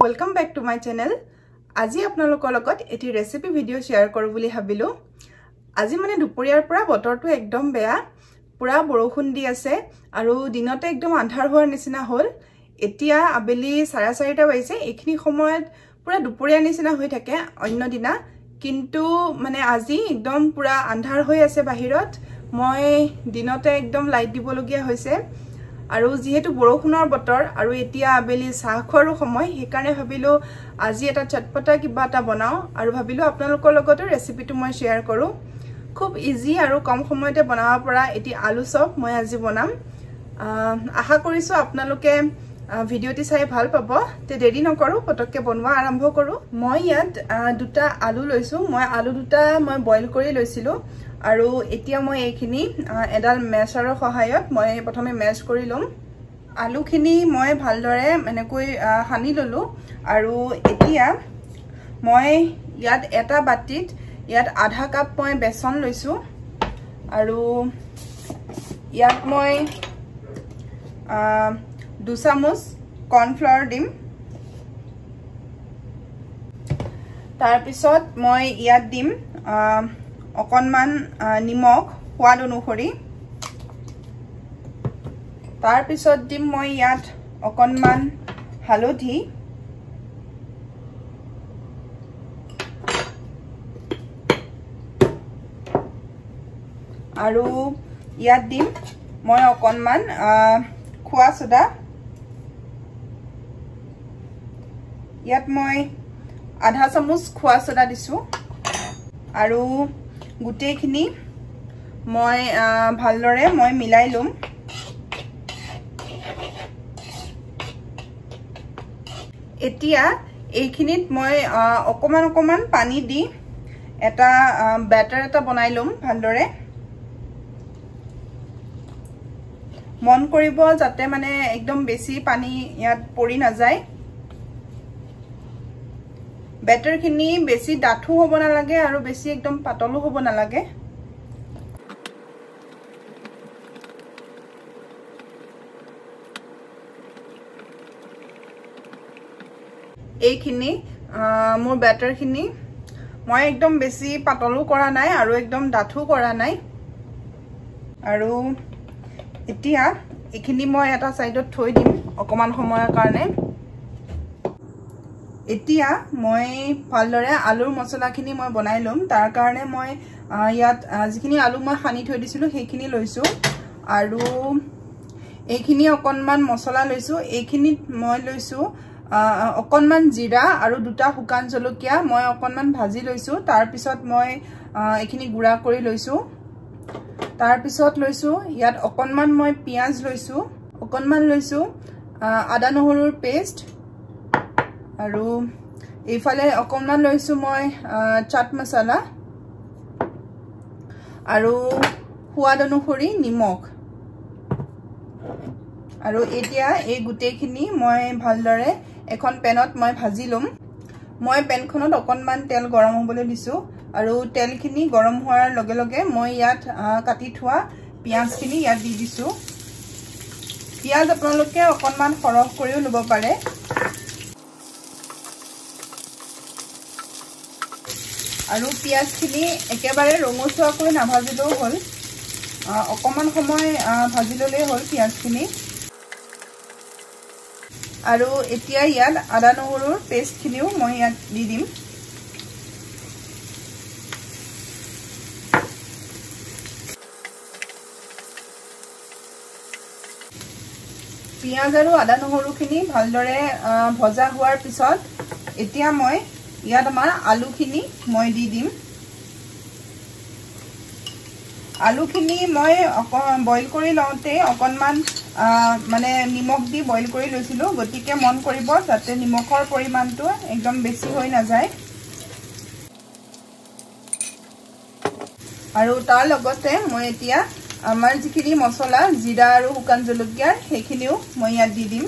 Welcome back to my channel. আজি আপোনালোকৰ লগত এটি ৰেচিপি ভিডিও শেয়াৰ কৰো বুলি ভাবিলো। আজি মানে দুপৰীয়াৰ পৰা বতৰটো একদম বেয়া, পুৰা বৰষুণ দি আছে আৰু দিনতে একদম আন্ধাৰ হোৱাৰ নিচিনা হ'ল। এতিয়া আবেলি 4:30 বাজিছে। এইখিনি সময়ত পুৰা দুপৰীয়া নিচিনা হৈ থাকে অন্য দিনা, কিন্তু মানে আজি একদম পুৰা আন্ধাৰ হৈ আছে বাহিৰত। মই দিনতে একদম লাইট দিবলগীয়া হৈছে আৰু যেহেতু বৰষুণৰ বতৰ আৰু এতিয়া আবেলি চাহ খোৱাৰ সময়, সেইকাৰণে ভাবিলো আজি এটা চটপটা কিবা এটা বনাও আৰু ভাবিলো আপোনালোকৰ লগত ৰেচিপিটো মই শেয়াৰ কৰো। খুব ইজি আৰু কম সময়তে বনাব পৰা এটি আলু চপ মই আজি বনাম। আশা কৰিছো আপোনালোকে ভিডিওটি চাই ভাল পাব। তে দেৰি নকৰো, পটককে বনোৱা আৰম্ভ কৰো। মই ইয়াত দুটা আলু লৈছো। মই আলু দুটা মই বইল কৰি লৈছিলো আৰু এতিয়া মই এইখিনি এডাল মেছাৰৰ সহায়ত মই প্ৰথমে মেছ কৰি লম। আলুখিনি মই ভালদৰে এনেকৈ হানি ললো আৰু এতিয়া মই ইয়াত এটা বাটিত ইয়াত আধা কাপ মই বেসন লৈছো আৰু ইয়াত মই 2 চামুচ কৰ্ণফ্লাৱাৰ দিম। তাৰ পিছত মই ইয়াত দিম অকনমান নিমখ সোৱাদ অনুসৰি। তাৰ পিছত দিম মই ইয়াত অকনমান হালধি আৰু ইয়াত দিম মই অকনমান খোৱা সোডা। ইয়াত মই আধা চামুচ খোৱা সোডা দিছো আৰু গুটেইখিনি মই ভালদৰে মই মিলাই লম। এতিয়া এইখিনিত মই অকমান পানী দি এটা বেটাৰ এটা বনাই লম ভালদৰে। মন কৰিব যাতে মানে একদম বেছি পানী ইয়াত পৰি না যায়। বেটাৰখিনি বেছি ডাঠু হ'ব নালাগে আৰু বেছি একদম পাতলো হ'ব নালাগে। এইখিনি মোৰ বেটাৰখিনি মই একদম বেছি পাতলো কৰা নাই আৰু একদম ডাঠু কৰা নাই। আৰু এতিয়া এইখিনি মই এটা সাইডত থৈ দিম অকমান সময়ৰ কাৰণে। এতিয়া মই ভালদৰে আলুৰ মছলাখিনি মই বনাই লম। তাৰ কাৰণে মই ইয়াত যিখিনি আলু মই হানি থৈ দিছিলো সেইখিনি লৈছো আৰু এইখিনি অকনমান মছলা লৈছো। এইখিনিত মই লৈছো অকনমান জিৰা আৰু দুটা শুকান জলকীয়া মই অকনমান ভাজি লৈছো। তাৰ পিছত মই এইখিনি গুড়া কৰি লৈছো। তাৰ পিছত লৈছো ইয়াত অকনমান মই পিয়াজ লৈছো, অকনমান লৈছো আদা নহৰুৰ পেষ্ট আৰু এইফালে অকনমান লৈছো মই চাট মছলা আৰু সোৱাদ অনুসৰি নিমখ। আৰু এতিয়া এই গুটেইখিনি মই ভালদৰে এখন পেনত মই ভাজি লম। মই পেনখনত অকনমান তেল গৰম হ'বলৈ দিছো আৰু তেলখিনি গৰম হোৱাৰ লগে লগে মই ইয়াত কাটি থোৱা পিয়াজখিনি ইয়াত দি দিছো। পিয়াজ আপোনালোকে অকনমান সৰহ কৰিও লব পাৰে। আৰু পিয়াজখিনি একেবাৰে ৰঙচুৱাকৈ নাভাজিলেও হ'ল, অকমান সময় ভাজি ললেই হ'ল পিয়াজখিনি। আৰু এতিয়া ইয়াত আদা নহৰুৰ পেষ্টখিনিও মই ইয়াত দি দিম। পিয়াজ আৰু আদা নহৰুখিনি ভালদৰে ভজা হোৱাৰ পিছত এতিয়া মই ইয়াত আমাৰ আলুখিনি মই দি দিম। আলুখিনি মই বইল কৰি লওঁতে অকনমান মানে নিমখ দি বইল কৰি লৈছিলো, গতিকে মন কৰিব যাতে নিমখৰ পৰিমাণটো একদম বেছি হৈ নাযায়। আৰু তাৰ লগতে মই এতিয়া আমাৰ যিখিনি মছলা জিৰা আৰু শুকান জলকীয়াৰ সেইখিনিও মই ইয়াত দি দিম।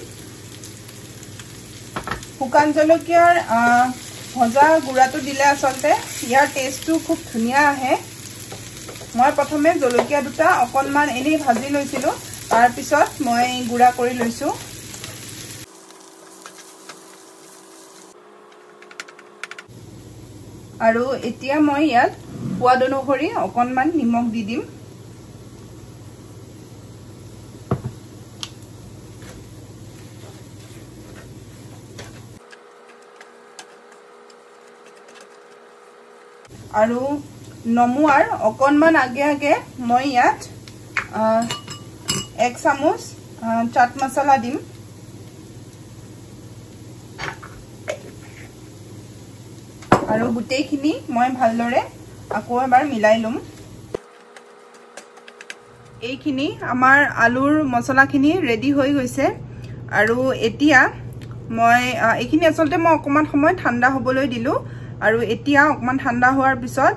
শুকান জলকীয়াৰ ভজা গুড়াটো দিলে আচলতে ইয়াৰ টেষ্টটো খুব ধুনীয়া আহে। মই প্ৰথমে জলকীয়া দুটা অকনমান এনেই ভাজি লৈছিলো, তাৰ পিছত মই গুড়া কৰি লৈছো। আৰু এতিয়া মই ইয়াত সোৱাদ অনুসৰি অকণমান নিমখ দি দিম আৰু নমুৱাৰ অকণমান আগে আগে মই ইয়াত 1 চামুচ চাট মছলা দিম আৰু গুটেইখিনি মই ভালদৰে আকৌ এবাৰ মিলাই লম এইখিনি আমাৰ আলুৰ মছলাখিনি ৰেডি হৈ গৈছে আৰু এতিয়া মই এইখিনি আসলতে মই অকমান সময় ঠাণ্ডা হ'বলৈ দিলো আৰু এতিয়া অকমান ঠাণ্ডা হোৱাৰ পিছত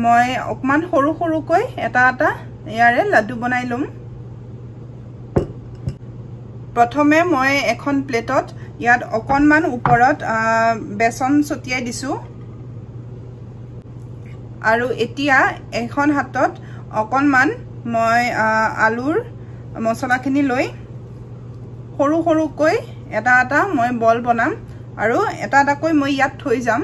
মই অকমান সৰু সৰুকৈ এটা ইয়াৰে লাড্ডু বনাই লম প্ৰথমে মই এখন প্লেটত ইয়াত অকনমান ওপৰত বেসন ছটিয়াই দিছো আৰু এতিয়া এখন হাতত অকনমান মই আলুৰ মছলাখিনি লৈ সৰু সৰুকৈ এটা মই বল বনাম আৰু এটাকৈ মই ইয়াত থৈ যাম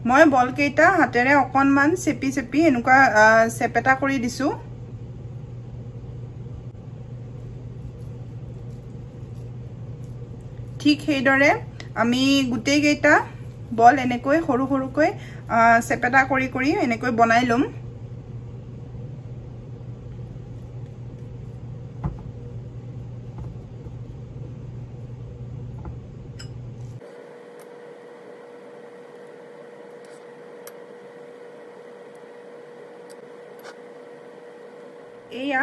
মই বল কেইটা হাতেৰে অকনমান চেপি চেপি এনেকুৱা চেপেটা কৰি দিছো ঠিক সেইদৰে আমি গুটেই কেইটা বল এনেকৈ সৰু সৰুকৈ চেপেটা কৰি কৰি এনেকৈ বনাই লম এয়া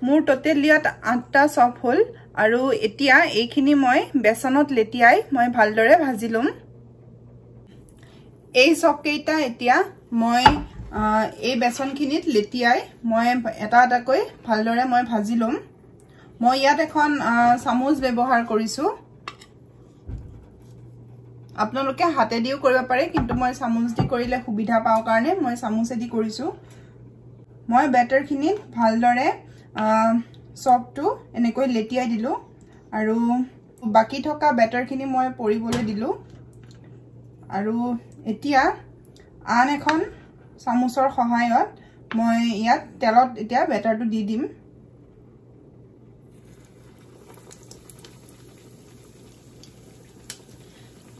মোৰ টোটেল ইয়াত 8টা চপ হল আৰু এতিয়া এইখিনি মই বেসনত লেটিয়াই মই ভালদৰে ভাজি লম এই চপ কেইটা এতিয়া মই এই বেসনখিনিত লেটিয়াই মই এটাকৈ ভালদৰে মই ভাজি লম মই ইয়াত এখন চামুচ ব্যৱহাৰ কৰিছো আপোনালোকে হাতে দিও কৰিব পাৰে কিন্তু মই চামুচ দি কৰিলে সুবিধা পাও কাৰণে মই চামুচে দি কৰিছো মই বেটাৰখিনিত ভালদৰে চপটো এনেকৈ লেটিয়াই দিলো আৰু বাকি থকা বেটাৰখিনি মই পৰিবলৈ দিলো আৰু এতিয়া আন এখন চামুচৰ সহায়ত মই ইয়াত তেলত এতিয়া বেটাৰটো দি দিম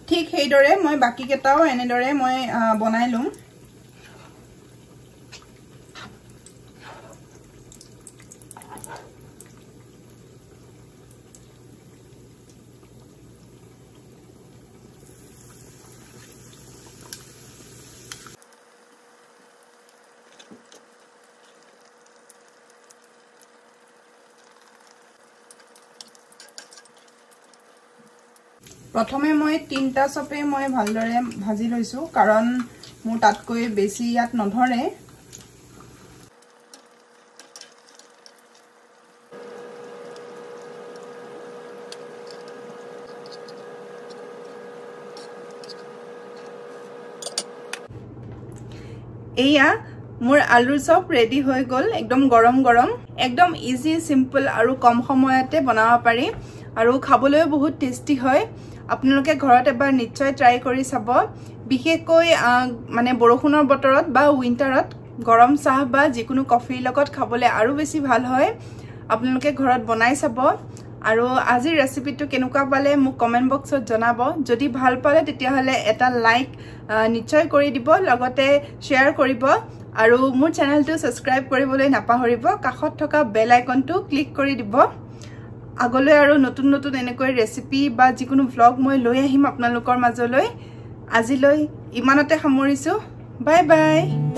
ঠিক সেইদৰে মই বাকি কেটাও এনেদৰে মই বনাই লম প্ৰথমে মই 3টা চপে মই ভালদৰে ভাজি লৈছো কাৰণ মোৰ তাতকৈ বেছি ইয়াত নধৰে এয়া মোৰ আলুৰ চপ ৰেডি হৈ গল একদম গৰম গৰম একদম ইজি সিম্পল আৰু কম সময়তে বনাব পাৰি আৰু খাবলৈ বহুত টেস্টি হয় আপোনালোকে ঘৰত এবাৰ নিশ্চয় ট্ৰাই কৰি চাব বিশেষকৈ মানে বৰষুণৰ বতৰত বা উইন্টাৰত গৰম চাহ বা যিকোনো কফিৰ লগত খাবলৈ আৰু বেছি ভাল হয় আপোনালোকে ঘৰত বনাই চাব আৰু আজিৰ ৰেচিপিটো কেনেকুৱা পালে মোক কমেন্ট বক্সত জনাব যদি ভাল পালে তেতিয়া হলে এটা লাইক নিশ্চয় কৰি দিব লগতে শেয়াৰ কৰিব আৰু মোৰ চেনেলটো সাবস্ক্ৰাইব কৰিবলৈ নাপাহৰিব কাষত থকা বেল আইকনটো ক্লিক কৰি দিব আগলৈ আৰু নতুন নতুন এনেকৈ ৰেচিপি বা যিকোনো ভ্লগ মই লৈ আহিম আপোনালোকৰ মাজলৈ আজিলৈ ইমানতে সামৰিছো বাই বাই